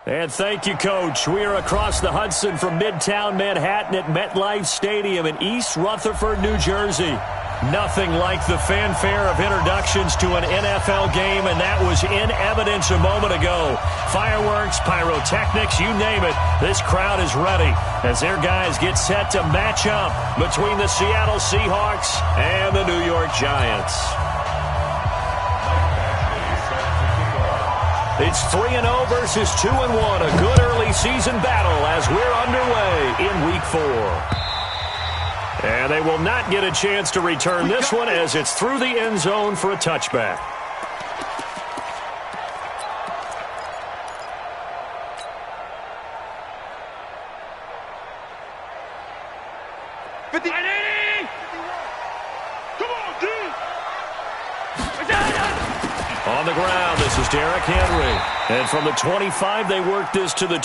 And thank you, Coach. We are across the Hudson from Midtown Manhattan at MetLife Stadium in East Rutherford, New Jersey. Nothing like the fanfare of introductions to an NFL game, and that was in evidence a moment ago. Fireworks, pyrotechnics, you name it. This crowd is ready as their guys get set to match up between the Seattle Seahawks and the New York Giants. It's 3-0 versus 2-1, a good early season battle as we're underway in Week 4. And they will not get a chance to return this one as it's through the end zone for a touchback. On the ground, this is Derrick Henry. And from the 25, they work this to the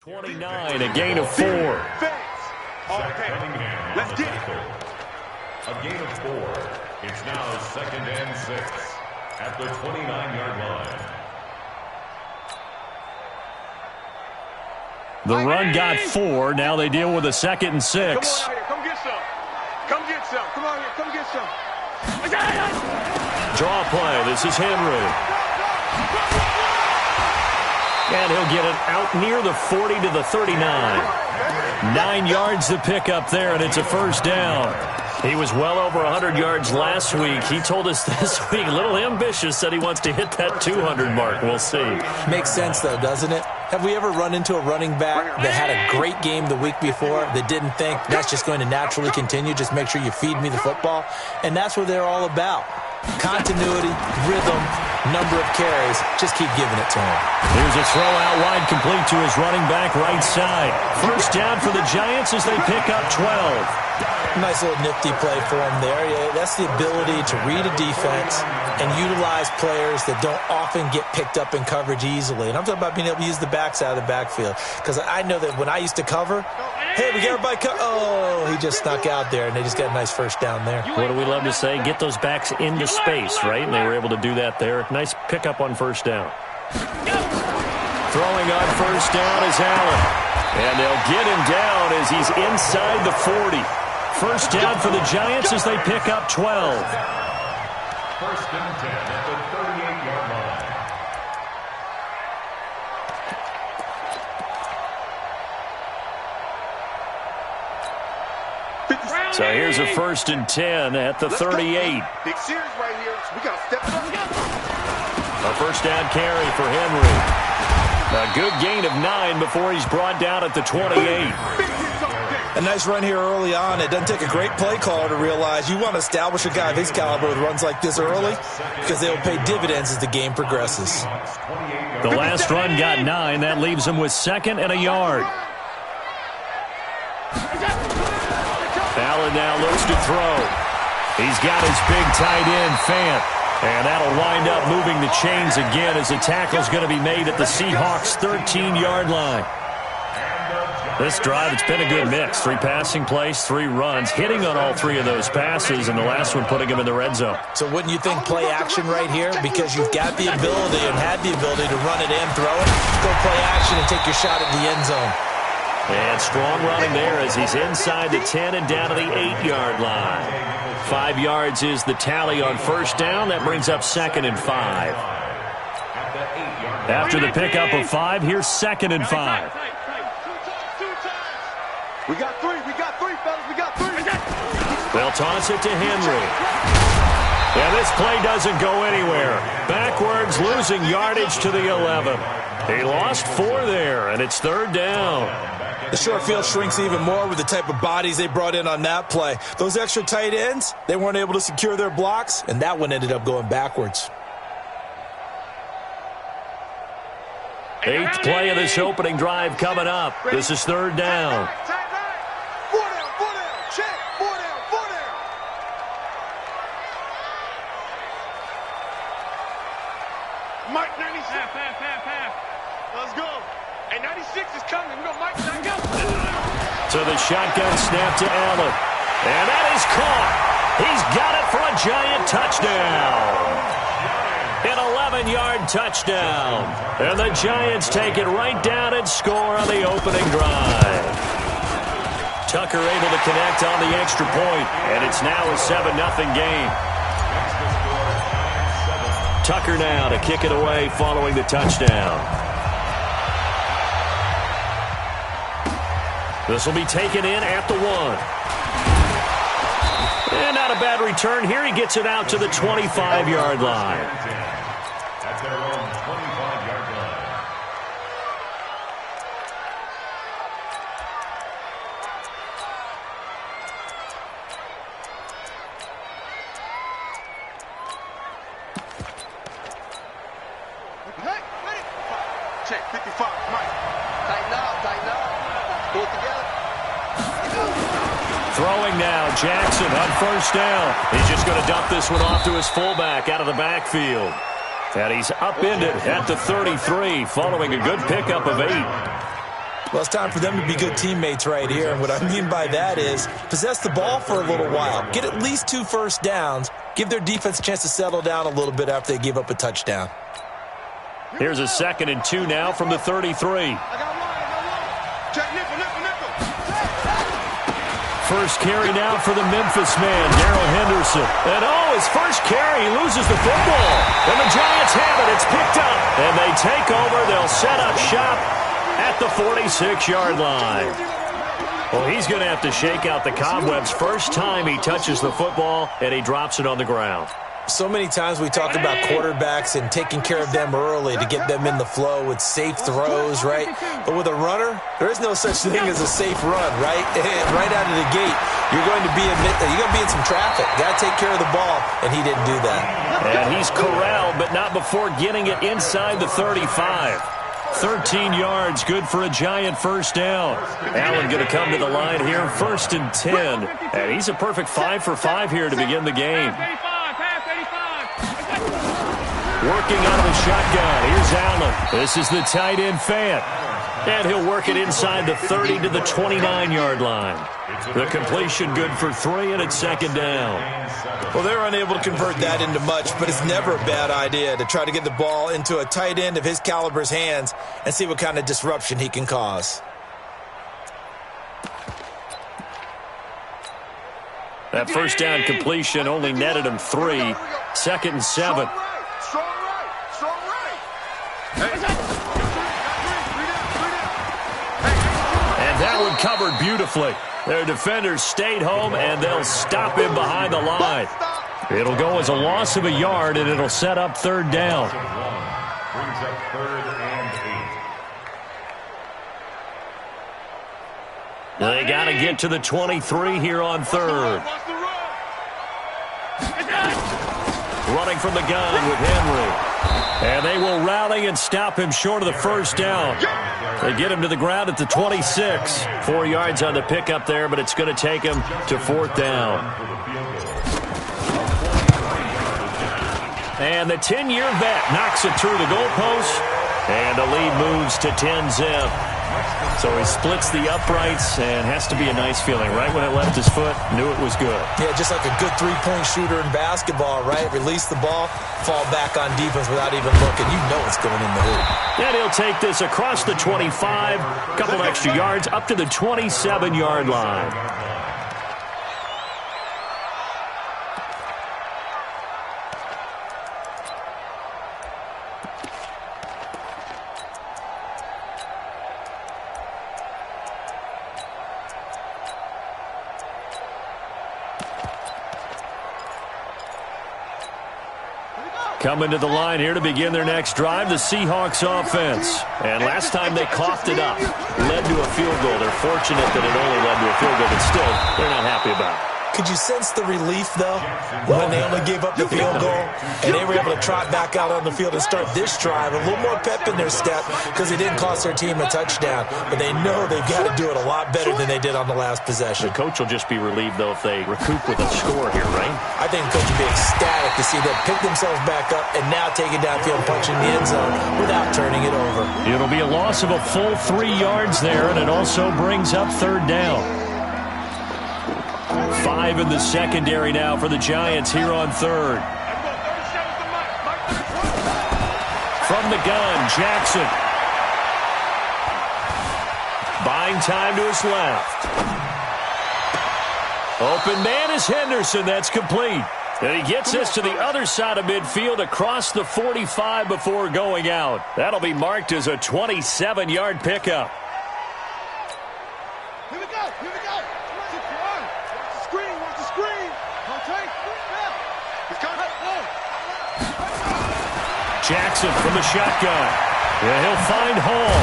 29, a gain of 4. Okay, let's get it. A gain of 4. It's now 2nd and 6 at the 29-yard line. The run got 4. Now they deal with a 2nd and 6. Come on out here. Come get some. Come get some. Come on here. Come get some. Draw play. This is Henry. And he'll get it out near the 40 to the 39. 9 yards to pick up there, and it's a first down. He was well over 100 yards last week. He told us this week, a little ambitious, said he wants to hit that 200 mark. We'll see. Makes sense, though, doesn't it? Have we ever run into a running back that had a great game the week before that didn't think that's just going to naturally continue, just make sure you feed me the football? And that's what they're all about. Continuity, rhythm, number of carries. Just keep giving it to him. Here's a throw out wide, complete to his running back right side. First down for the Giants as they pick up 12. Nice little nifty play for him there. Yeah, that's the ability to read a defense and utilize players that don't often get picked up in coverage easily. And I'm talking about being able to use the backs out of the backfield. Because I know that when I used to cover, hey, we got everybody oh, he just snuck out there, and they just got a nice first down there. What do we love to say? Get those backs into space, right? And they were able to do that there. Nice pickup on first down. Throwing on first down is Allen. And they'll get him down as he's inside the 40. First down for the Giants as they pick up 12. First and 10 at the 38-yard line. So here's a first and 10 at the 38. Big series right here. We got to step up. A first down carry for Henry. A good gain of 9 before he's brought down at the 28. A nice run here early on. It doesn't take a great play caller to realize you want to establish a guy of his caliber with runs like this early because they will pay dividends as the game progresses. The last run got 9. That leaves him with 2nd and a yard. Allen now looks to throw. He's got his big tight end, Fant. And that'll wind up moving the chains again as the tackle's going to be made at the Seahawks' 13-yard line. This drive, it's been a good mix. 3 passing plays, 3 runs, hitting on all 3 of those passes, and the last one putting him in the red zone. So wouldn't you think play action right here? Because you've got the ability and had the ability to run it in, throw it, go play action, and take your shot at the end zone. And strong running there as he's inside the 10 and down to the 8-yard line. 5 yards is the tally on first down. That brings up 2nd and 5. After the pickup of 5, here's 2nd and 5. We got 3, fellas. We got 3. They'll toss it to Henry. And this play doesn't go anywhere. Backwards, losing yardage to the 11. He lost 4 there, and it's 3rd down. The short field shrinks even more with the type of bodies they brought in on that play. Those extra tight ends, they weren't able to secure their blocks, and that one ended up going backwards. 8th play of this opening drive coming up. This is 3rd down. Let's go. Hey, 96 is coming. We're going to Mike. Go. So the shotgun snap to Allen. And that is caught. He's got it for a Giant touchdown. An 11-yard touchdown. And the Giants take it right down and score on the opening drive. Tucker able to connect on the extra point, and it's now a 7-0 game. Tucker now to kick it away following the touchdown. This will be taken in at the 1. And not a bad return here. He gets it out to the 25-yard line. At their own 25-yard line. Hey, wait. Check, 55. Mike. Tighten up. Pull it together. Throwing now, Jackson on first down. He's just going to dump this one off to his fullback out of the backfield. And he's upended at the 33 following a good pickup of 8. Well, it's time for them to be good teammates right here. And what I mean by that is possess the ball for a little while. Get at least 2 first downs. Give their defense a chance to settle down a little bit after they give up a touchdown. Here's a 2nd and 2 now from the 33. Check nickel. First carry now for the Memphis man, Darrell Henderson. And his first carry, he loses the football. And the Giants have it. It's picked up. And they take over. They'll set up shop at the 46-yard line. Well, he's going to have to shake out the cobwebs first time he touches the football, and he drops it on the ground. So many times we talk about quarterbacks and taking care of them early to get them in the flow with safe throws, right? But with a runner, there is no such thing as a safe run, right? Right out of the gate, you're going to be in some traffic. Got to take care of the ball, and he didn't do that. And he's corralled, but not before getting it inside the 35. 13 yards, good for a Giant first down. Allen going to come to the line here, 1st and 10. And he's a perfect 5 for 5 here to begin the game. Working out of the shotgun. Here's Allen. This is the tight end Fant. And he'll work it inside the 30 to the 29-yard line. The completion good for 3, and it's 2nd down. Well, they're unable to convert that into much, but it's never a bad idea to try to get the ball into a tight end of his caliber's hands and see what kind of disruption he can cause. That first down completion only netted him 3. 2nd and 7. Strong right. And that one covered beautifully. Their defenders stayed home, and they'll stop him behind the line. It'll go as a loss of a yard, and it'll set up 3rd down. Brings up 3rd and 8. They got to get to the 23 here on 3rd. Running from the gun with Henry. And they will rally and stop him short of the first down. They get him to the ground at the 26. 4 yards on the pickup there, but it's going to take him to 4th down. And the 10-year vet knocks it through the goalpost. And the lead moves to 10-zip. So he splits the uprights, and has to be a nice feeling. Right when it left his foot, knew it was good. Yeah, just like a good three-point shooter in basketball, right? Release the ball, fall back on defense without even looking. You know it's going in the hoop. And he'll take this across the 25, a couple of extra yards, up to the 27-yard line. Coming to the line here to begin their next drive, the Seahawks offense. And last time they coughed it up, led to a field goal. They're fortunate that it only led to a field goal, but still, they're not happy about it. Could you sense the relief, though, when they only gave up the field goal and they were able to trot back out on the field and start this drive? A little more pep in their step because they didn't cost their team a touchdown. But they know they've got to do it a lot better than they did on the last possession. The coach will just be relieved, though, if they recoup with a score here, right? I think the coach will be ecstatic to see them pick themselves back up and now take it downfield and punch in the end zone without turning it over. It'll be a loss of a full 3 yards there, and it also brings up third down. 5 in the secondary now for the Giants here on third. From the gun, Jackson. Buying time to his left. Open man is Henderson. That's complete. And he gets this to the other side of midfield across the 45 before going out. That'll be marked as a 27-yard pickup. Here we go. Here we go. Watch the screen. Watch the screen. Okay. He's coming. Jackson from the shotgun. And he'll find Hall.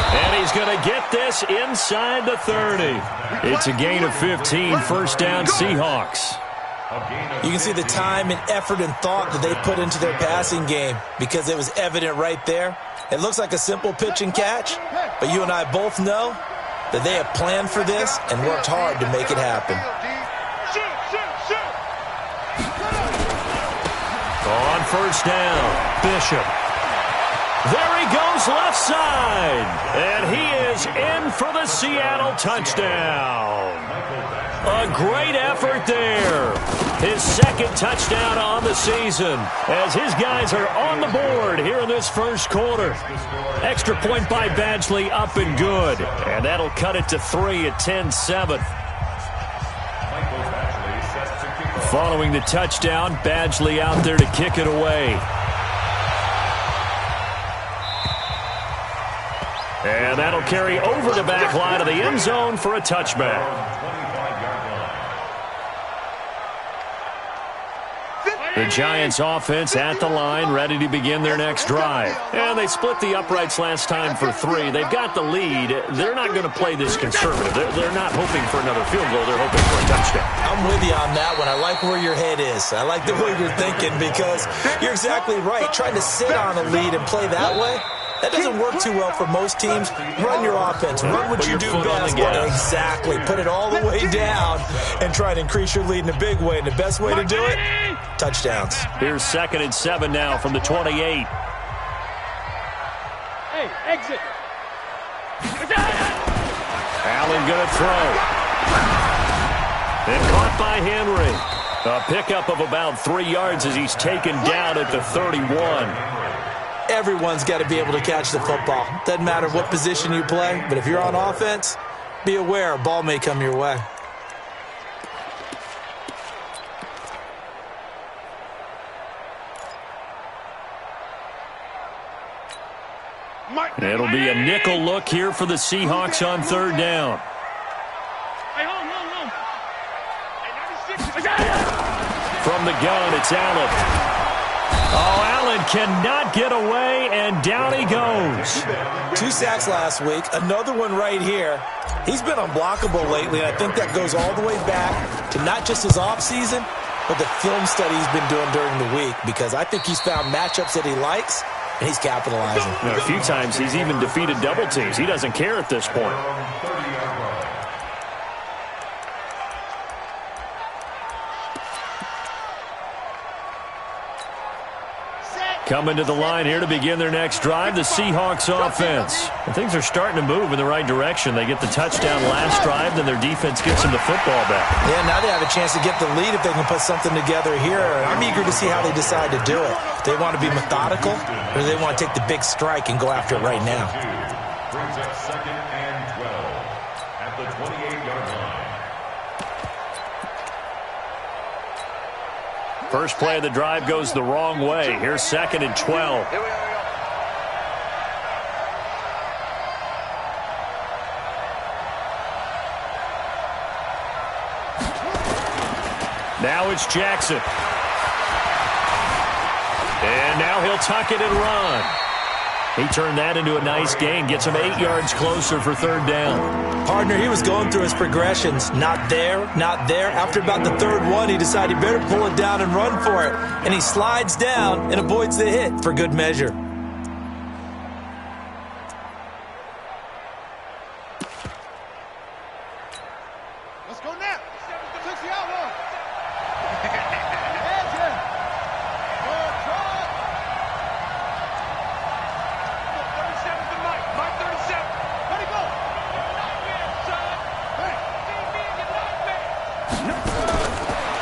And he's going to get this inside the 30. It's a gain of 15, first down Seahawks. You can see the time and effort and thought that they put into their passing game because it was evident right there. It looks like a simple pitch and catch, but you and I both know that they have planned for this and worked hard to make it happen. On first down, Bishop. There he goes left side. And he is in for the Seattle touchdown. A great effort there. His second touchdown on the season as his guys are on the board here in this first quarter. Extra point by Badgley up and good. And that'll cut it to 3 at 10-7. Following the touchdown, Badgley out there to kick it away. And that'll carry over the back line of the end zone for a touchback. The Giants offense at the line, ready to begin their next drive. And they split the uprights last time for 3. They've got the lead. They're not going to play this conservative. They're not hoping for another field goal. They're hoping for a touchdown. I'm with you on that one. I like where your head is. I like the way you're thinking because you're exactly right. Trying to sit on a lead and play that way, that doesn't work too well for most teams. Run your offense. Run what you do best. Exactly. Put it all the way down and try to increase your lead in a big way. And the best way to do it, touchdowns. Here's 2nd and 7 now from the 28. Hey, exit. Allen going to throw. And caught by Henry. A pickup of about 3 yards as he's taken down at the 31. Everyone's got to be able to catch the football. Doesn't matter what position you play, but if you're on offense, be aware a ball may come your way. It'll be a nickel look here for the Seahawks on third down. From the gun, it's Allen. Oh, Allen cannot get away, and down he goes. 2 sacks last week, another one right here. He's been unblockable lately, and I think that goes all the way back to not just his offseason, but the film study he's been doing during the week, because I think he's found matchups that he likes, and he's capitalizing. A few times he's even defeated double teams. He doesn't care at this point. Coming to the line here to begin their next drive, the Seahawks offense. And things are starting to move in the right direction. They get the touchdown last drive, then their defense gets them the football back. Yeah, now they have a chance to get the lead if they can put something together here. I'm eager to see how they decide to do it. Do they want to be methodical, or do they want to take the big strike and go after it right now? Brings up 2nd and 12 at the 28-yard line. First play of the drive goes the wrong way. Here's 2nd and 12. Here we go. Now it's Jackson. And now he'll tuck it and run. He turned that into a nice gain, gets him 8 yards closer for third down. Partner, he was going through his progressions. Not there, not there. After about the third one, he decided he better pull it down and run for it. And he slides down and avoids the hit for good measure. Let's go now. Takes the outlaw.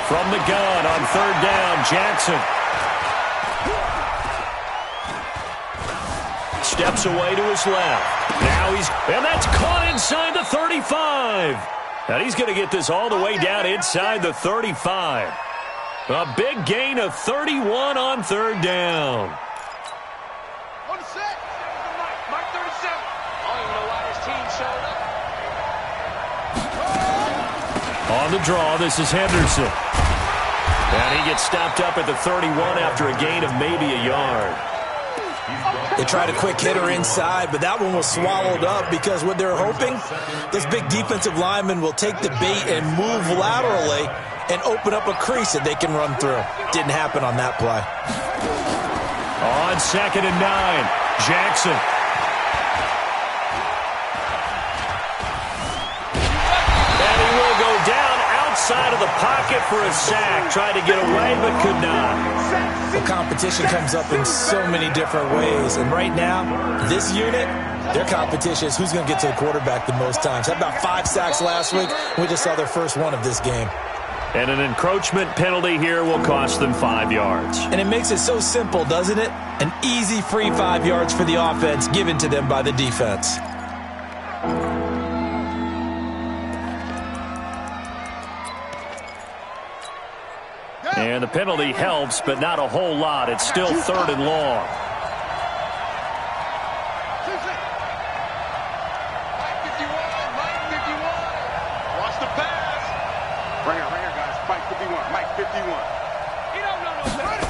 From the gun on third down, Jackson. Steps away to his left. Now and that's caught inside the 35. And he's going to get this all the way down inside the 35. A big gain of 31 on third down. On the set. Mike 37. I don't even know why his team showed up. On the draw, this is Henderson. And he gets stopped up at the 31 after a gain of maybe a yard. They tried a quick hitter inside, but that one was swallowed up because what they're hoping, those big defensive linemen will take the bait and move laterally and open up a crease that they can run through. Didn't happen on that play. On 2nd and 9, Jackson. And he will go down outside of the pocket for a sack. Tried to get away, but could not. The competition comes up in so many different ways. And right now, this unit, their competition is who's going to get to the quarterback the most times. Had about 5 sacks last week. We just saw their first one of this game. And an encroachment penalty here will cost them 5 yards. And it makes it so simple, doesn't it? An easy free 5 yards for the offense given to them by the defense. And the penalty helps, but not a whole lot. It's still 3rd and long. Mike 51. Watch the pass. Right here, guys. Mike 51. Mike 51. He don't know no better.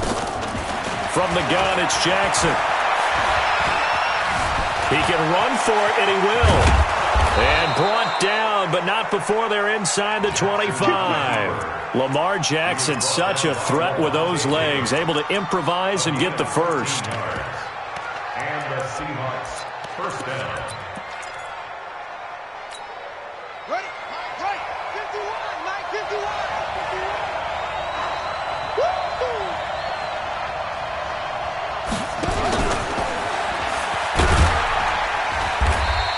From the gun, it's Jackson. He can run for it, and he will. And brought down, but not before they're inside the 25. Lamar Jackson, such a threat with those legs, able to improvise and get the first. And the Seahawks, first down. Ready? Right. 51. Mike 51. Woo!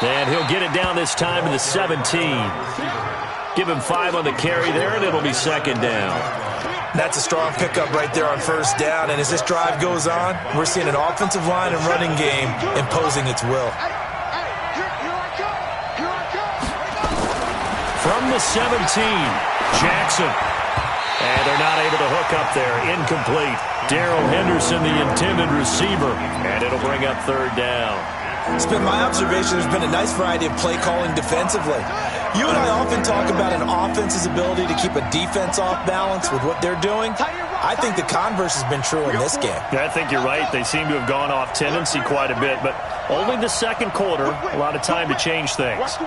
And he'll get it down this time to the 17. Give him 5 on the carry there, and it'll be 2nd down. That's a strong pickup right there on first down. And as this drive goes on, we're seeing an offensive line and running game imposing its will. Here I come. From the 17, Jackson. And they're not able to hook up there. Incomplete. Darrell Henderson, the intended receiver. And it'll bring up 3rd down. It's been my observation there's been a nice variety of play calling defensively. You and I often talk about an offense's ability to keep a defense off balance with what they're doing. I think the converse has been true in this game. Yeah, I think you're right. They seem to have gone off tendency quite a bit, but only the 2nd quarter, a lot of time to change things.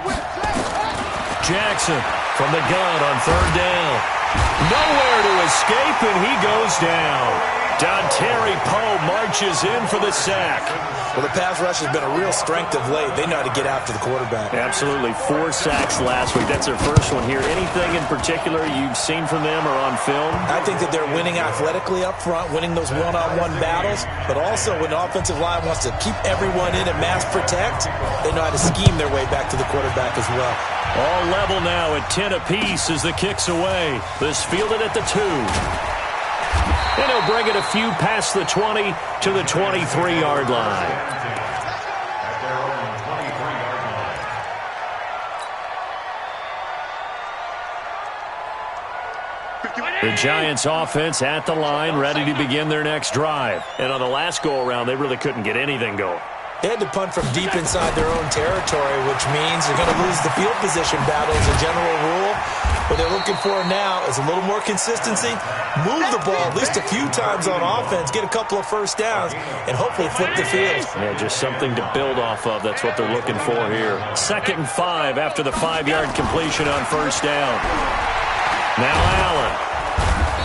Jackson from the gun on 3rd down. Nowhere to escape, and he goes down. Dontari Poe marches in for the sack. Well, the pass rush has been a real strength of late. They know how to get after the quarterback. Absolutely. 4 sacks last week. That's their first one here. Anything in particular you've seen from them or on film? I think that they're winning athletically up front, winning those one-on-one battles, but also when the offensive line wants to keep everyone in and mass protect, they know how to scheme their way back to the quarterback as well. All level now at 10 apiece as the kick's away. This fielded at the 2. And he'll bring it a few past the 20 to the 23-yard line. At their own 23-yard line. The Giants offense at the line, ready to begin their next drive. And on the last go-around, they really couldn't get anything going. They had to punt from deep inside their own territory, which means they're going to lose the field position battle as a general rule. What they're looking for now is a little more consistency, move the ball at least a few times on offense, get a couple of first downs, and hopefully flip the field. Yeah, just something to build off of. That's what they're looking for here. 2nd and 5 after the 5-yard completion on first down. Now Allen.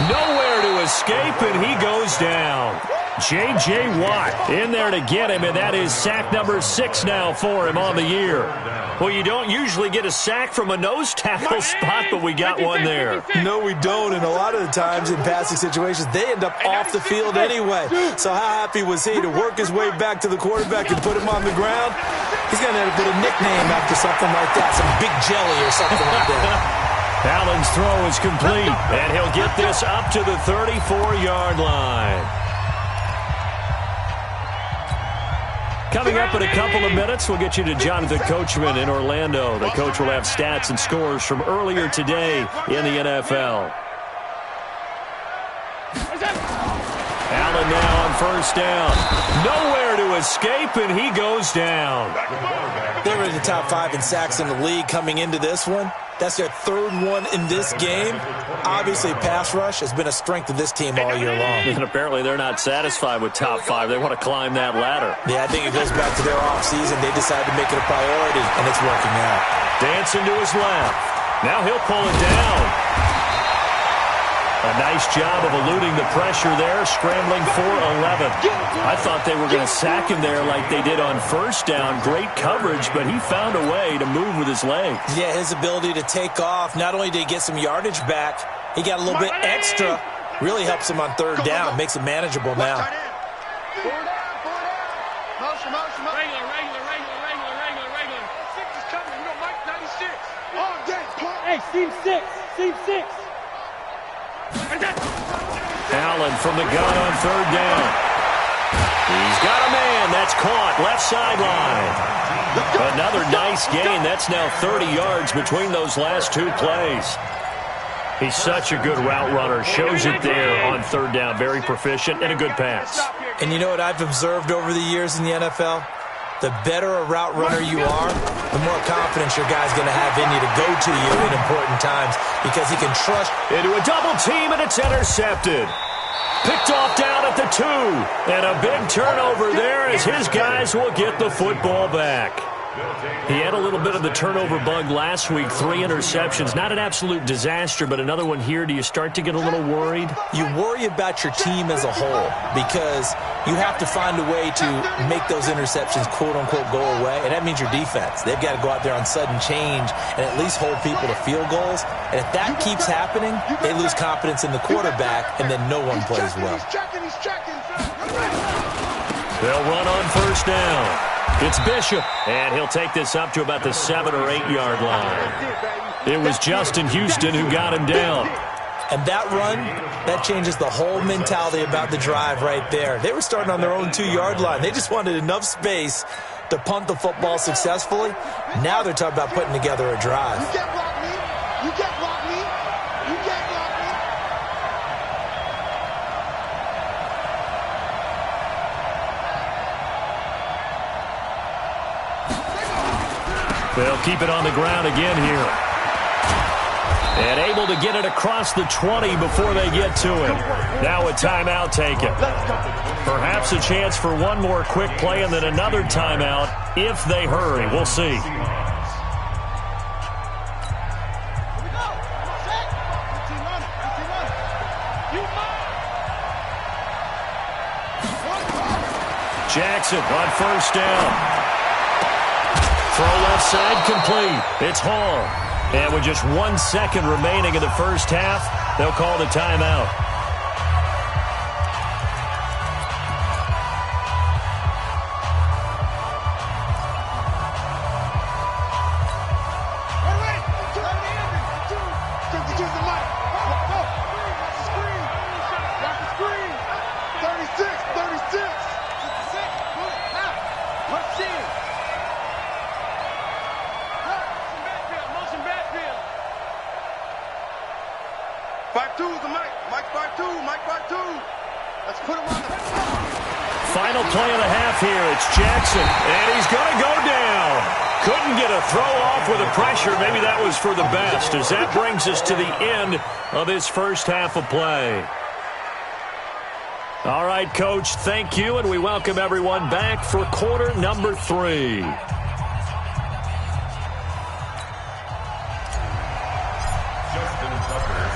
Nowhere to escape, and he goes down. J.J. Watt in there to get him, and that is sack number 6 now for him on the year. Well, you don't usually get a sack from a nose tackle spot, but we got one there. No, we don't, and a lot of the times in passing situations, they end up off the field anyway. So how happy was he to work his way back to the quarterback and put him on the ground? He's going to end up with a nickname after something like that, some big jelly or something like that. Allen's throw is complete, and he'll get this up to the 34-yard line. Coming up in a couple of minutes, we'll get you to Jonathan Coachman in Orlando. The coach will have stats and scores from earlier today in the NFL. Allen now on first down. Nowhere to escape, and he goes down. They were in the top 5 in sacks in the league coming into this one. That's their 3rd one in this game. Obviously, pass rush has been a strength of this team all year long. And apparently they're not satisfied with top 5. They want to climb that ladder. Yeah, I think it goes back to their offseason. They decided to make it a priority, and it's working out. Dancing to his left. Now he'll pull it down. A nice job of eluding the pressure there, scrambling for 11. I thought they were going to sack him there like they did on first down. Great coverage, but he found a way to move with his legs. Yeah, his ability to take off, not only did he get some yardage back, he got a little bit extra. Really helps him on 3rd down, makes it manageable now. Motion, motion, motion. Regular. 6 is coming. You know, Mike, 96. All day. Hey, seam 6. Allen from the gun on 3rd down. He's got a man. That's caught. Left sideline. Another nice gain. That's now 30 yards between those last 2 plays. He's such a good route runner. Shows it there on 3rd down. Very proficient and a good pass. And you know what I've observed over the years in the NFL? The better a route runner you are, the more confidence your guy's going to have in you to go to you in important times because he can trust. Into a double team, and it's intercepted. Picked off down at the 2. And a big turnover there as his guys will get the football back. He had a little bit of the turnover bug last week, 3 interceptions. Not an absolute disaster, but another one here. Do you start to get a little worried? You worry about your team as a whole because you have to find a way to make those interceptions, quote-unquote, go away, and that means your defense. They've got to go out there on sudden change and at least hold people to field goals. And if that keeps happening, they lose confidence in the quarterback, and then no one plays well. They'll run on first down. It's Bishop, and he'll take this up to about the 7 or 8 yard line. It was Justin Houston who got him down. And that run, that changes the whole mentality about the drive right there. They were starting on their own 2-yard line. They just wanted enough space to punt the football successfully. Now they're talking about putting together a drive. You can't block me. You can't block me. You can't block me. They'll keep it on the ground again here. And able to get it across the 20 before they get to him. Now a timeout taken. Perhaps a chance for one more quick play and then another timeout if they hurry. We'll see. Jackson on first down. Throw left side complete. It's Hall. And with just 1 second remaining in the first half, they'll call the timeout. Final play of the half here. It's Jackson, and he's going to go down. Couldn't get a throw off with the pressure. Maybe that was for the best, as that brings us to the end of this first half of play. All right, Coach, thank you, and we welcome everyone back for quarter number 3.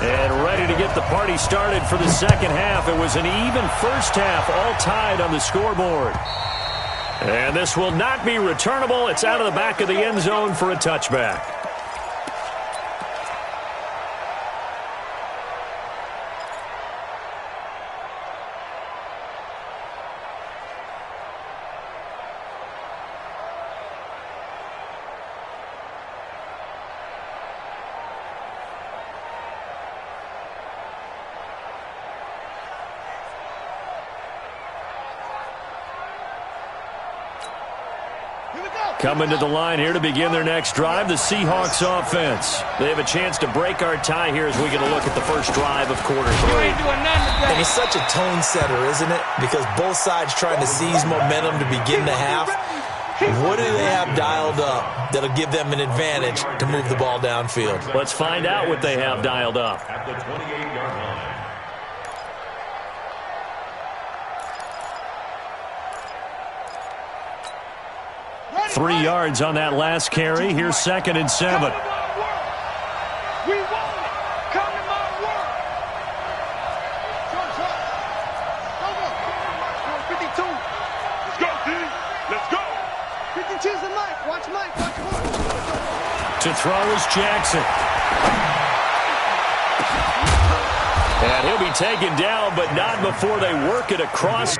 And ready to get the party started for the second half. It was an even first half, all tied on the scoreboard. And this will not be returnable. It's out of the back of the end zone for a touchback. Coming to the line here to begin their next drive, the Seahawks offense. They have a chance to break our tie here as we get a look at the first drive of quarter 3. And he's such a tone setter, isn't it? Because both sides trying to seize momentum to begin the half. What do they have dialed up that'll give them an advantage to move the ball downfield? Let's find out what they have dialed up. At the 28-yard line. 3 yards on that last carry. Here's 2nd and 7. We want it. Come to my work. Go. 52. Let's go, D. Let's go. 52's the Mike. Watch Mike. Watch Mike. To throw is Jackson. And he'll be taken down, but not before they work it across.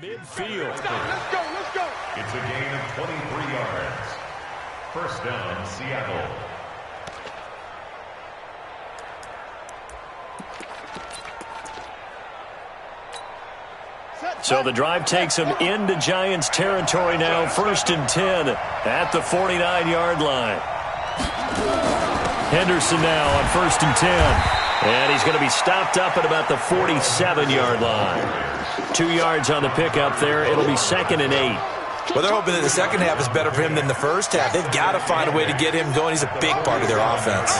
Midfield. Let's go. It's a gain of 23 yards. First down, Seattle. So the drive takes them into Giants territory now. 1st and 10 at the 49-yard line. Henderson now on 1st and 10. And he's going to be stopped up at about the 47-yard line. 2 yards on the pickup there. It'll be 2nd and 8. Well, they're hoping that the second half is better for him than the first half. They've got to find a way to get him going. He's a big part of their offense.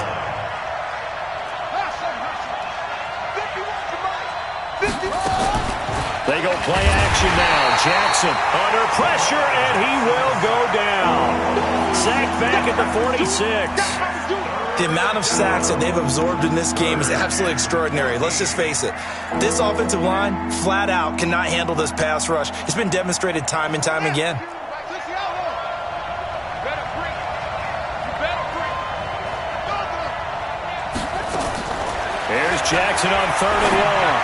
They go play action now. Jackson under pressure, and he will go down. Sacked back at the 46. The amount of sacks that they've absorbed in this game is absolutely extraordinary. Let's just face it. This offensive line, flat out, cannot handle this pass rush. It's been demonstrated time and time again. Here's Jackson on 3rd and long.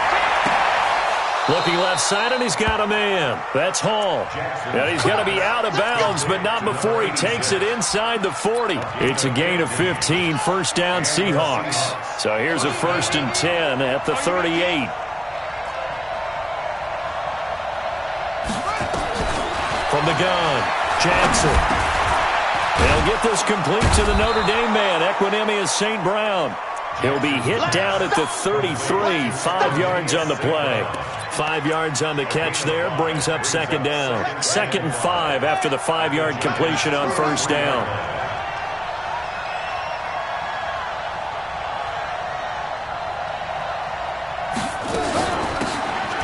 Looking left side, and he's got a man. That's Hall. And he's going to be out of bounds, but not before he takes it inside the 40. It's a gain of 15, first down Seahawks. So here's a 1st and 10 at the 38. From the gun, Jackson. They'll get this complete to the Notre Dame man, Equinemius St. Brown. He'll be hit down at the 33, 5 yards on the play. 5 yards on the catch there, brings up 2nd down. 2nd and 5 after the 5-yard completion on 1st down.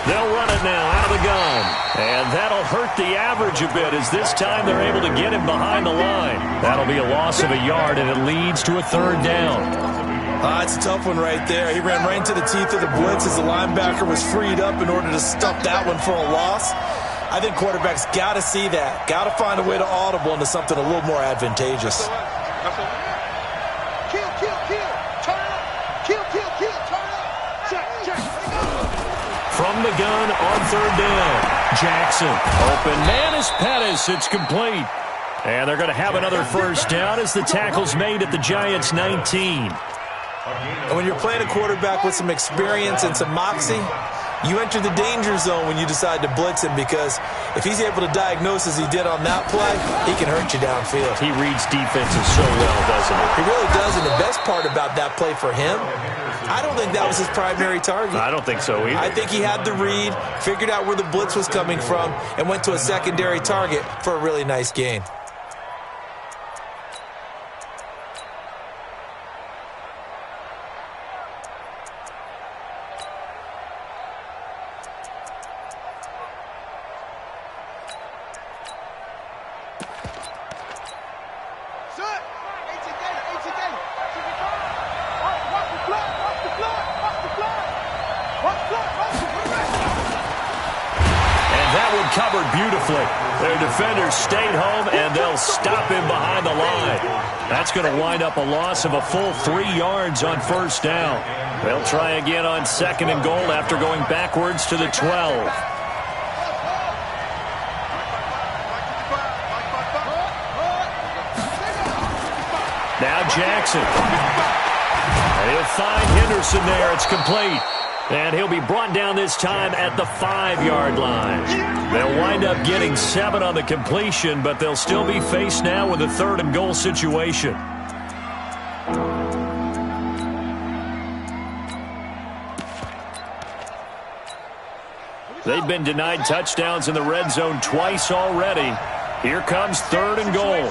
They'll run it now out of the gun. And that'll hurt the average a bit as this time they're able to get him behind the line. That'll be a loss of a yard, and it leads to a 3rd down. It's a tough one right there. He ran right into the teeth of the blitz as the linebacker was freed up in order to stop that one for a loss. I think quarterbacks got to see that. Got to find a way to audible into something a little more advantageous. Kill, turn up. Kill, turn up. Check. From the gun on 3rd down. Jackson. Open man is Pettis. It's complete. And they're going to have another 1st down as the tackle's made at the Giants' 19. And when you're playing a quarterback with some experience and some moxie, you enter the danger zone when you decide to blitz him, because if he's able to diagnose as he did on that play, he can hurt you downfield. He reads defenses so well, doesn't he? He really does, and the best part about that play for him, I don't think that was his primary target. I don't think so either. I think he had the read, figured out where the blitz was coming from, and went to a secondary target for a really nice gain. Covered beautifully. Their defenders stayed home, and they'll stop him behind the line. That's going to wind up a loss of a full 3 yards on 1st down. They'll try again on 2nd and goal after going backwards to the 12. Now Jackson. And he'll find Henderson there. It's complete. And he'll be brought down this time at the 5-yard line. They'll wind up getting 7 on the completion, but they'll still be faced now with a 3rd and goal situation. They've been denied touchdowns in the red zone twice already. Here comes 3rd and goal.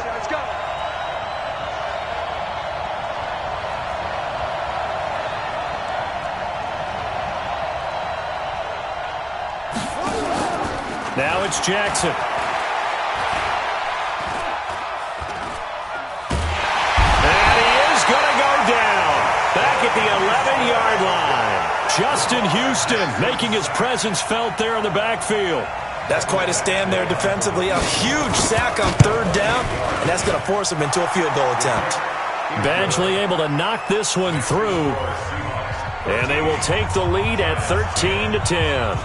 Now it's Jackson. And he is going to go down. Back at the 11-yard line. Justin Houston making his presence felt there in the backfield. That's quite a stand there defensively. A huge sack on 3rd down, and that's going to force him into a field goal attempt. Badgley able to knock this one through. And they will take the lead at 13-10.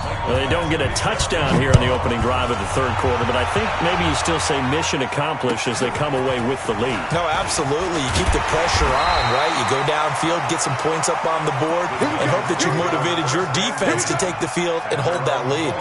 Well, they don't get a touchdown here in the opening drive of the 3rd quarter, but I think maybe you still say mission accomplished as they come away with the lead. No, absolutely. You keep the pressure on, right? You go downfield, get some points up on the board, and hope that you motivated your defense to take the field and hold that lead.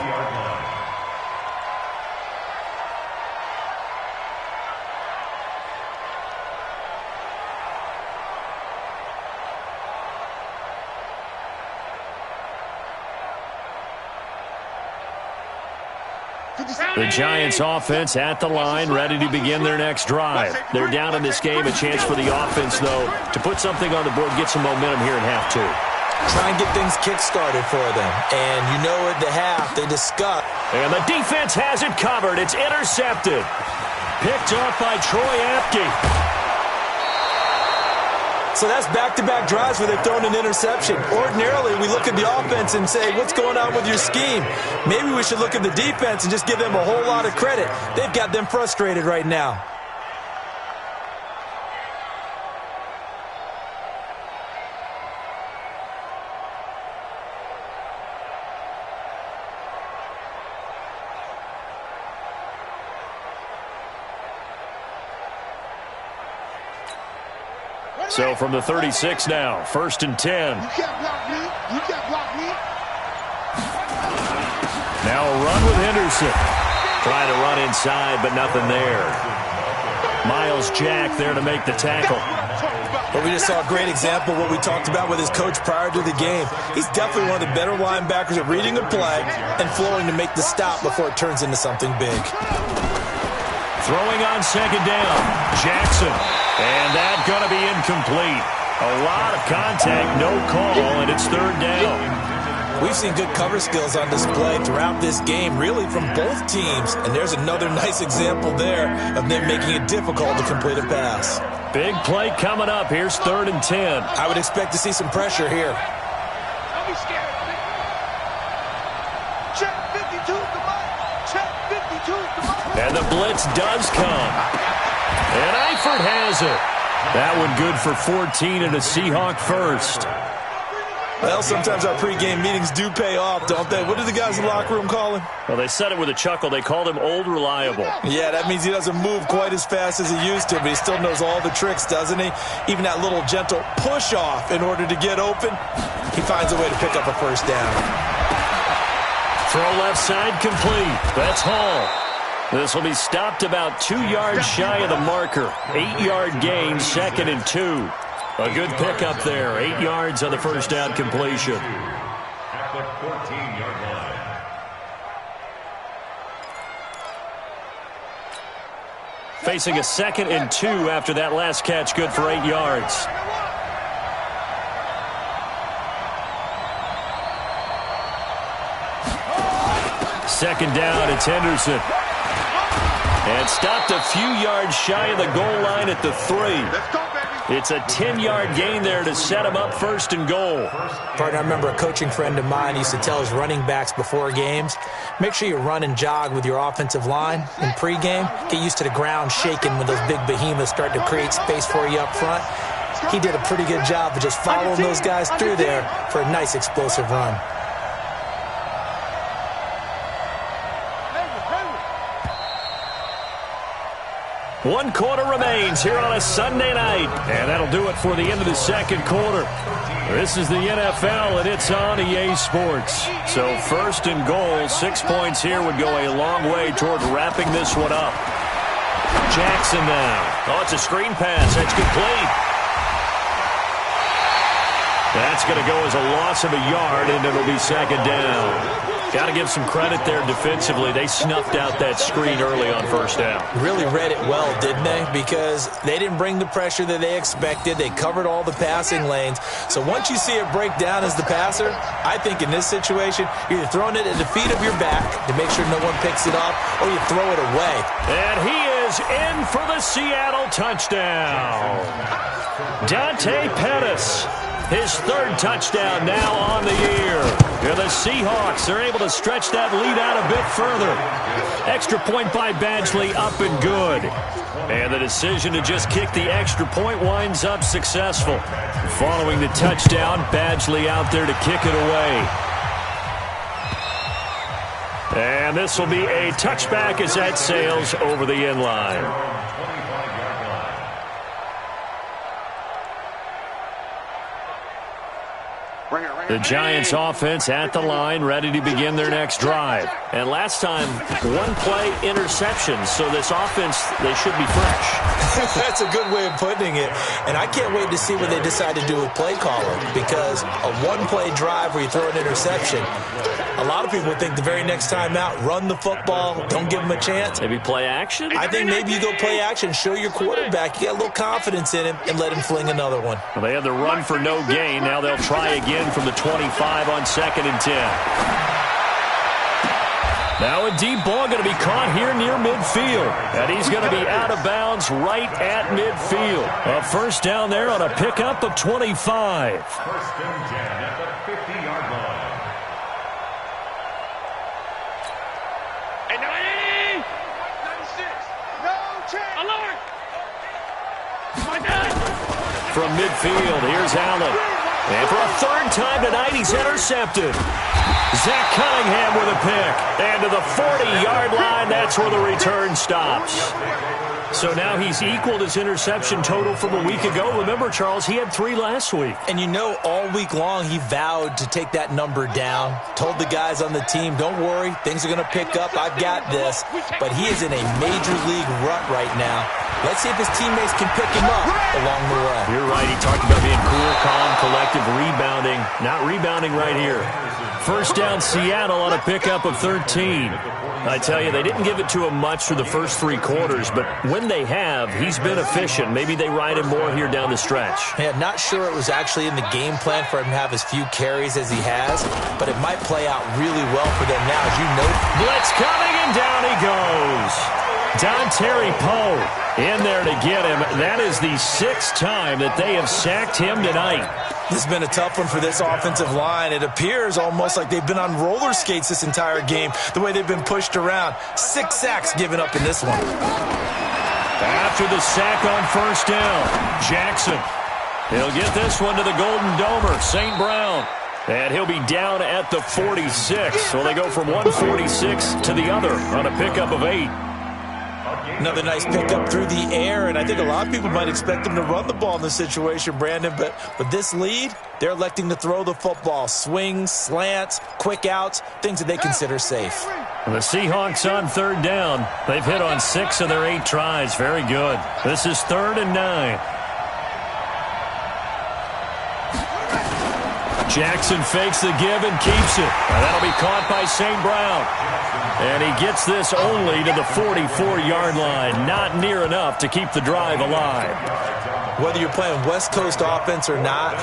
The Giants offense at the line, ready to begin their next drive. They're down in this game. A chance for the offense, though, to put something on the board, get some momentum here in half 2. Try and get things kick-started for them. And you know at the half, they discuss. And the defense has it covered. It's intercepted. Picked off by Troy Apke. So that's back-to-back drives where they've thrown an interception. Ordinarily, we look at the offense and say, what's going on with your scheme? Maybe we should look at the defense and just give them a whole lot of credit. They've got them frustrated right now. So from the 36 now, 1st and 10. You can't block me. You can't block me. Now a run with Henderson. Trying to run inside, but nothing there. Miles Jack there to make the tackle. But we just saw a great example of what we talked about with his coach prior to the game. He's definitely one of the better linebackers at reading a play and flowing to make the stop before it turns into something big. Throwing on 2nd down, Jackson. And that's going to be incomplete. A lot of contact, no call, and it's 3rd down. We've seen good cover skills on display throughout this game, really from both teams. And there's another nice example there of them making it difficult to complete a pass. Big play coming up. Here's 3rd and 10. I would expect to see some pressure here. Don't be scared. Check 52 to Mike. Check 52 to Mike. And the blitz does come. And Eifert has it. That one good for 14 and a Seahawk first. Well, sometimes our pregame meetings do pay off, don't they? What do the guys in the locker room call him? Well, they said it with a chuckle. They called him Old Reliable. Yeah, that means he doesn't move quite as fast as he used to, but he still knows all the tricks, doesn't he? Even that little gentle push-off in order to get open, he finds a way to pick up a 1st down. Throw left side complete. That's Hall. This will be stopped about 2 yards shy of the marker. 8-yard gain, 2nd and 2. A good pickup there. 8 yards on the 1st down completion. At the 14-yard line. Facing a 2nd and 2 after that last catch. Good for 8 yards. Second down, it's Henderson. And stopped a few yards shy of the goal line at the 3. Let's go, baby. It's a 10-yard gain there to set him up 1st and goal. Partner, I remember a coaching friend of mine used to tell his running backs before games, make sure you run and jog with your offensive line in pregame. Get used to the ground shaking when those big behemoths start to create space for you up front. He did a pretty good job of just following those guys through there for a nice explosive run. One quarter remains here on a Sunday night. And that'll do it for the end of the 2nd quarter. This is the NFL, and it's on EA Sports. So 1st and goal, 6 points here would go a long way toward wrapping this one up. Jackson now. Oh, it's a screen pass. That's complete. That's going to go as a loss of a yard, and it'll be 2nd down. Got to give some credit there defensively. They snuffed out that screen early on 1st down. Really read it well, didn't they? Because they didn't bring the pressure that they expected. They covered all the passing lanes. So once you see it break down as the passer, I think in this situation, you're either throwing it at the feet of your back to make sure no one picks it off, or you throw it away. And he is in for the Seattle touchdown. Dante Pettis. His 3rd touchdown now on the year. Here the Seahawks are able to stretch that lead out a bit further. Extra point by Badgley, up and good. And the decision to just kick the extra point winds up successful. Following the touchdown, Badgley out there to kick it away. And this will be a touchback as that sails over the end line. The Giants offense at the line, ready to begin their next drive. And last time, 1-play interception. So this offense, they should be fresh. That's a good way of putting it. And I can't wait to see what they decide to do with play calling. Because a 1-play drive where you throw an interception, a lot of people think the very next time out, run the football, don't give them a chance. Maybe play action? I think maybe you go play action, show your quarterback, you got a little confidence in him, and let him fling another one. Well, they had the run for no gain. Now they'll try again from the 25 on 2nd and 10. Now a deep ball going to be caught here near midfield. And he's going to be out of bounds right at midfield. A 1st down there on a pickup of 25. 1st and 10 at the 50-yard line. Hey, 90! 96. No chance. Alert! From midfield, here's Allen. And for a 3rd time tonight, he's intercepted. Zach Cunningham with a pick. And to the 40-yard line, that's where the return stops. So now he's equaled his interception total from a week ago. Remember, Charles, he had 3 last week. And you know, all week long he vowed to take that number down. Told the guys on the team, don't worry, things are going to pick up. I've got this. But he is in a major league rut right now. Let's see if his teammates can pick him up along the way. You're right. He talked about being cool, calm, collective, rebounding. Not rebounding right here. First down, Seattle on a pickup of 13. I tell you, they didn't give it to him much for the first 3 quarters, but when they have, he's been efficient. Maybe they ride him more here down the stretch. Yeah, not sure it was actually in the game plan for him to have as few carries as he has, but it might play out really well for them now, as you know. Blitz coming, and down he goes. Dontari Poe in there to get him. That is the 6th time that they have sacked him tonight. This has been a tough one for this offensive line. It appears almost like they've been on roller skates this entire game, the way they've been pushed around. 6 sacks given up in this one. After the sack on first down, Jackson. He'll get this one to the Golden Domer, St. Brown. And he'll be down at the 46. So they go from 146 to the other on a pickup of 8. Another nice pickup through the air, and I think a lot of people might expect them to run the ball in this situation, Brandon, but with this lead, they're electing to throw the football. Swings, slants, quick outs, things that they consider safe. The Seahawks on third down. They've hit on 6 of their 8 tries. Very good. This is 3rd and 9. Jackson fakes the give and keeps it. And that'll be caught by St. Brown. And he gets this only to the 44-yard line. Not near enough to keep the drive alive. Whether you're playing West Coast offense or not,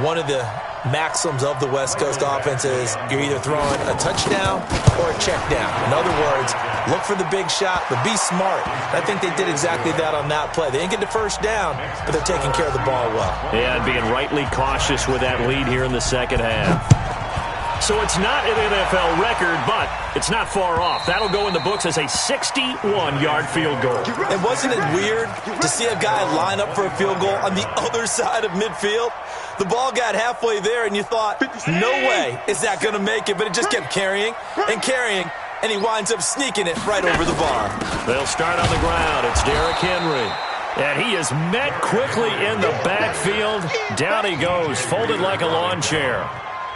one of the maxims of the West Coast offense is you're either throwing a touchdown or a check down. In other words, look for the big shot, but be smart. I think they did exactly that on that play. They didn't get the first down, but they're taking care of the ball well. Yeah, and being rightly cautious with that lead here in the second half. So it's not an NFL record, but it's not far off. That'll go in the books as a 61-yard field goal. And wasn't it weird to see a guy line up for a field goal on the other side of midfield? The ball got halfway there, and you thought, no way is that going to make it, but it just kept carrying and carrying, and he winds up sneaking it right over the bar. They'll start on the ground. It's Derrick Henry. And he is met quickly in the backfield. Down he goes, folded like a lawn chair.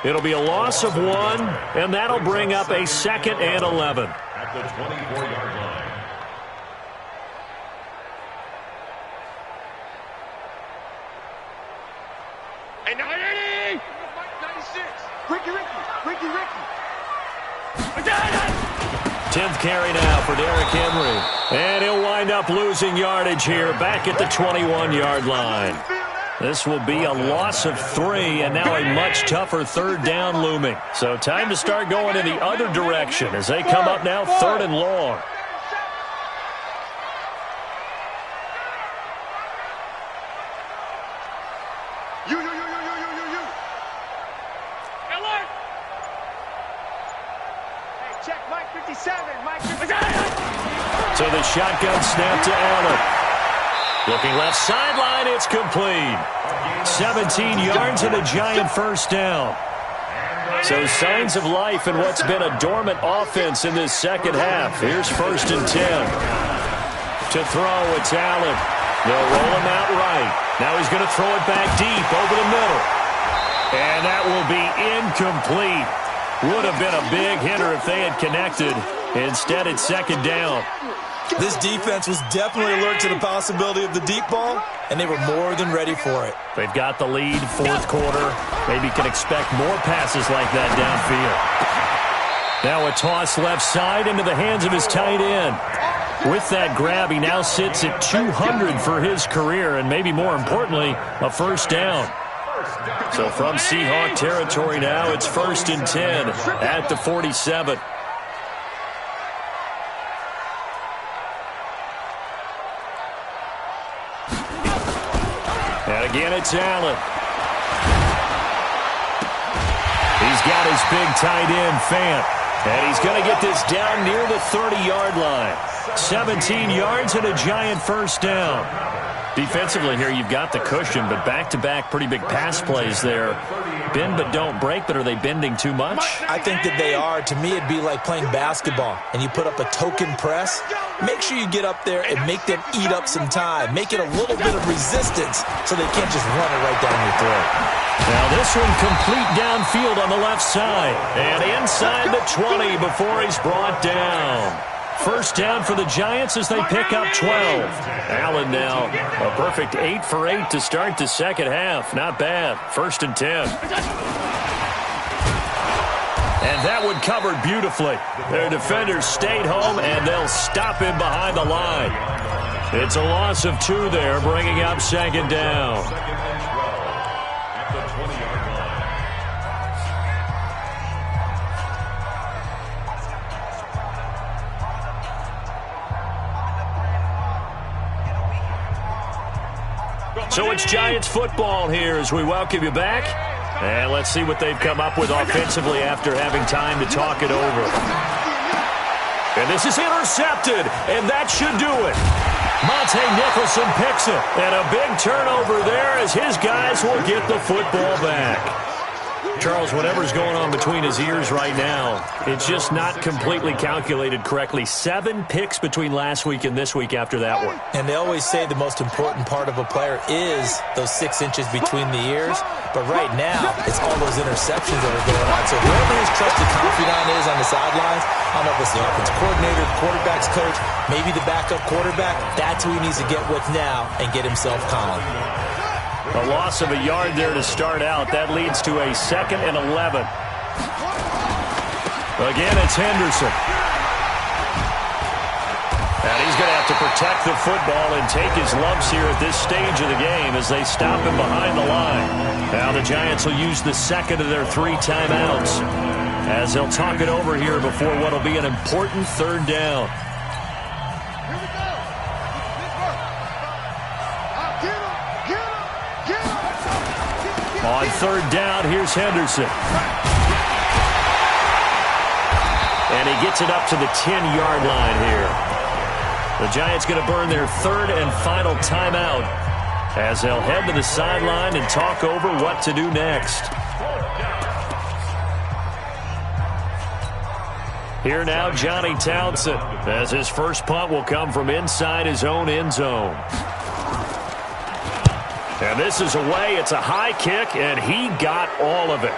It'll be a loss of 1, and that'll bring up a 2nd and 11. At the 24-yard line. And 96. Ricky. 10th carry now for Derrick Henry. And he'll wind up losing yardage here back at the 21-yard line. This will be a loss of 3, and now a much tougher 3rd down looming. So time to start going in the other direction as they come up now 3rd and long. You. Alert! Hey, check Mike 57. Mike 57. So the shotgun snap to Allen. Looking left sideline, it's complete. 17 yards and a giant first down. So signs of life in what's been a dormant offense in this second half. Here's 1st and 10. To throw, it's Allen. They'll roll him out right. Now he's going to throw it back deep over the middle. And that will be incomplete. Would have been a big hitter if they had connected. Instead, it's 2nd down. This defense was definitely alert to the possibility of the deep ball, and they were more than ready for it. They've got the lead, 4th quarter. Maybe can expect more passes like that downfield. Now a toss left side into the hands of his tight end. With that grab, he now sits at 200 for his career, and maybe more importantly, a 1st down. So from Seahawk territory now, it's 1st and 10 at the 47. And again, it's Allen. He's got his big tight end, Fant. And he's going to get this down near the 30-yard line. 17 yards and a giant 1st down. Defensively here, you've got the cushion, but back-to-back pretty big pass plays there. Bend but don't break, but are they bending too much? I think that they are. To me, it'd be like playing basketball, and you put up a token press. Make sure you get up there and make them eat up some time. Make it a little bit of resistance so they can't just run it right down your throat. Now this one complete downfield on the left side. And inside the 20 before he's brought down. First down for the Giants as they pick up 12. Allen now a perfect 8 for 8 to start the second half. Not bad. 1st and 10. And that one covered beautifully. Their defenders stayed home, and they'll stop him behind the line. It's a loss of 2 there, bringing up 2nd down. So it's Giants football here as we welcome you back. And let's see what they've come up with offensively after having time to talk it over. And this is intercepted, and that should do it. Monte Nicholson picks it, and a big turnover there as his guys will get the football back. Charles, whatever's going on between his ears right now, it's just not completely calculated correctly. 7 picks between last week and this week after that one. And they always say the most important part of a player is those 6 inches between the ears. But right now, it's all those interceptions that are going on. So whoever his trusted confidant is on the sidelines, I don't know if it's the offense coordinator, quarterback's coach, maybe the backup quarterback, that's who he needs to get with now and get himself calm. A loss of a yard there to start out. That leads to a 2nd and 11. Again, it's Henderson. And he's going to have to protect the football and take his lumps here at this stage of the game as they stop him behind the line. Now the Giants will use the 2nd of their 3 timeouts as they'll talk it over here before what will be an important 3rd down. On 3rd down, here's Henderson. And he gets it up to the 10-yard line here. The Giants going to burn their 3rd and final timeout as they'll head to the sideline and talk over what to do next. Here now, Johnny Townsend, as his first punt will come from inside his own end zone. And this is away. It's a high kick, and he got all of it.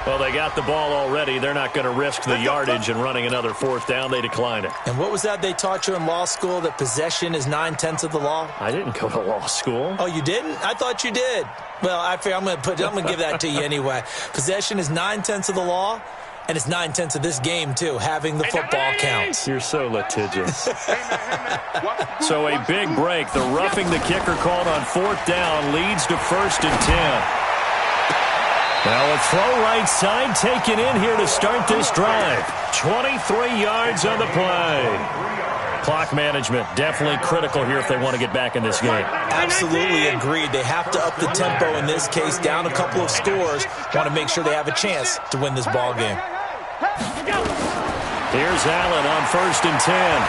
Well, they got the ball already. They're not going to risk the yardage and running another 4th down. They decline it. And what was that they taught you in law school, that possession is 9/10 of the law? I didn't go to law school. Oh, you didn't? I thought you did. Well, I'm going to give that to you anyway. Possession is 9/10 of the law. And it's 9/10 of this game, too. Having the football counts. You're so litigious. So a big break. The roughing the kicker called on 4th down leads to 1st and 10. Now a throw right side taken in here to start this drive. 23 yards on the play. Clock management definitely critical here if they want to get back in this game. Absolutely agreed. They have to up the tempo in this case, down a couple of scores. Want to make sure they have a chance to win this ball game. Here's Allen on 1st and 10.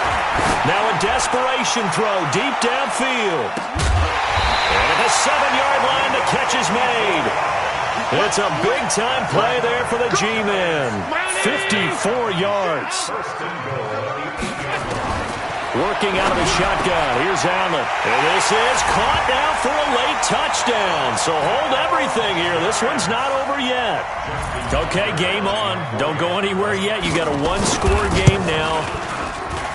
Now a desperation throw deep downfield. And at the 7-yard line, the catch is made. It's a big-time play there for the G-men. 54 yards. Working out of the shotgun. Here's Allen. And this is caught now for a late touchdown. So hold everything here. This one's not over yet. Okay, game on. Don't go anywhere yet. You got a 1-score game now.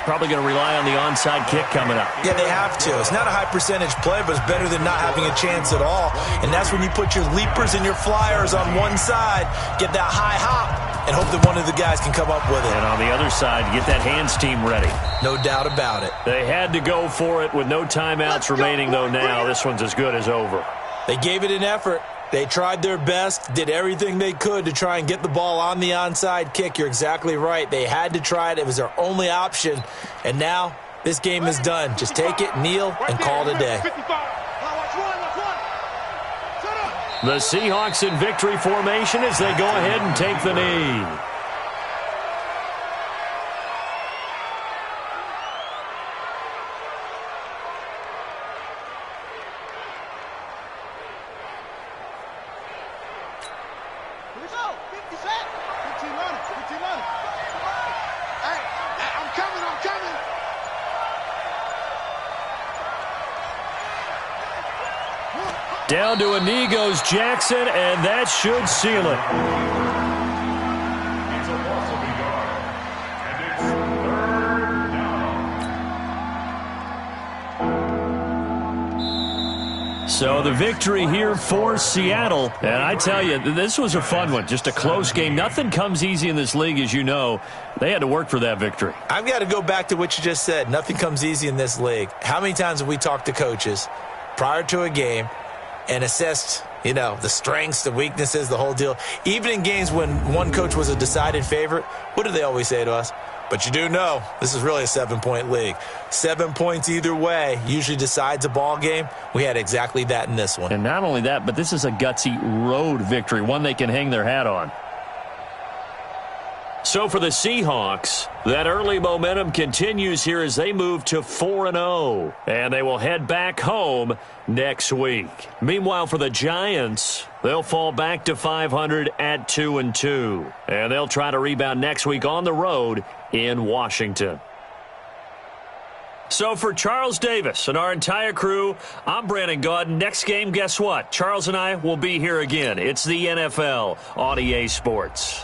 Probably going to rely on the onside kick coming up. Yeah, they have to. It's not a high percentage play, but it's better than not having a chance at all. And that's when you put your leapers and your flyers on one side, get that high hop, and hope that one of the guys can come up with it. And on the other side, get that hands team ready. No doubt about it. They had to go for it with no timeouts remaining, though, now. This one's as good as over. They gave it an effort. They tried their best, did everything they could to try and get the ball on the onside kick. You're exactly right. They had to try it. It was their only option. And now this game is done. Just take it, kneel, and call it a day. The Seahawks in victory formation as they go ahead and take the knee. He's set. 15 running. 15 running. Hey, I'm coming. I'm coming. Down to a knee goes Jackson, and that should seal it. It's a loss of a yard, and it's 3rd down. So the victory here for Seattle. And I tell you, this was a fun one. Just a close game. Nothing comes easy in this league, as you know. They had to work for that victory. I've got to go back to what you just said. Nothing comes easy in this league. How many times have we talked to coaches prior to a game and assessed, the strengths, the weaknesses, the whole deal? Even in games when one coach was a decided favorite, what do they always say to us? But you do know this is really a 7-point league. 7 points either way usually decides a ball game. We had exactly that in this one. And not only that, but this is a gutsy road victory, one they can hang their hat on. So for the Seahawks, that early momentum continues here as they move to 4-0. And they will head back home next week. Meanwhile, for the Giants, they'll fall back to 500 at 2-2. And they'll try to rebound next week on the road in Washington. So for Charles Davis and our entire crew, I'm Brandon Gaudin. Next game, guess what? Charles and I will be here again. It's the NFL on EA Sports.